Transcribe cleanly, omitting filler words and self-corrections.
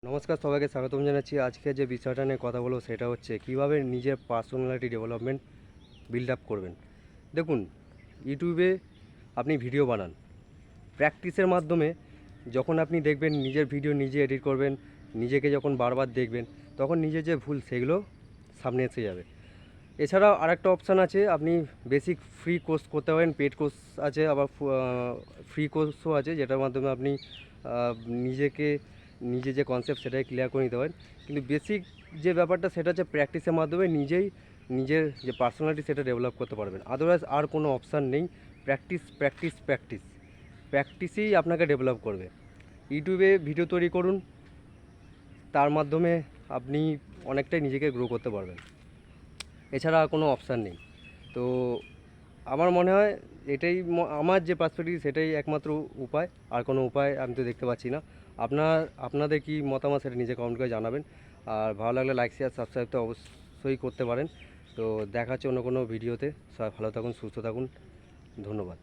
নমস্কার, সবাইকে স্বাগতম জানাচ্ছি। আজকে যে বিষয়টা নিয়ে কথা বলবো সেটা হচ্ছে কীভাবে নিজের পার্সোনালিটি ডেভেলপমেন্ট বিল্ড আপ করবেন। দেখুন, ইউটিউবে আপনি ভিডিও বানান, প্র্যাকটিসের মাধ্যমে যখন আপনি দেখবেন নিজের ভিডিও নিজে এডিট করবেন, নিজেকে যখন বারবার দেখবেন, তখন নিজের যে ভুল সেগুলো সামনে এসে যাবে। এছাড়াও আরেকটা অপশান আছে, আপনি বেসিক ফ্রি কোর্স করতে পারেন, পেড কোর্স আছে, আবার ফ্রি কোর্সও আছে, যেটার মাধ্যমে আপনি নিজেকে নিজে যে কনসেপ্ট সেটাই ক্লিয়ার করে নিতে পারেন। কিন্তু বেসিক যে ব্যাপারটা সেটা হচ্ছে প্র্যাকটিসের মাধ্যমে নিজেই নিজের যে পার্সোনালিটি সেটা ডেভেলপ করতে পারবেন। আদারওয়াইজ আর কোনো অপশান নেই। প্র্যাকটিস প্র্যাকটিস প্র্যাকটিস প্র্যাকটিসই আপনাকে ডেভেলপ করবে। ইউটিউবে ভিডিও তৈরি করুন, তার মাধ্যমে আপনি অনেকটাই নিজেকে গ্রো করতে পারবেন। এছাড়া আর কোনো অপশান নেই। তো আমার মনে হয় এটাই আমার যে পার্সপেক্টিভ সেটাই একমাত্র উপায়, আর কোনো উপায় আমি তো দেখতে পাচ্ছি না। আপনাদের কি মতামত সেটা নিজে কমেন্ট করে জানাবেন। আর ভালো লাগলে লাইক শেয়ার সাবস্ক্রাইব তো অবশ্যই করতে পারেন। তো দেখা হচ্ছে অন্য কোনো ভিডিওতে। সবাই ভালো থাকুন, সুস্থ থাকুন, ধন্যবাদ।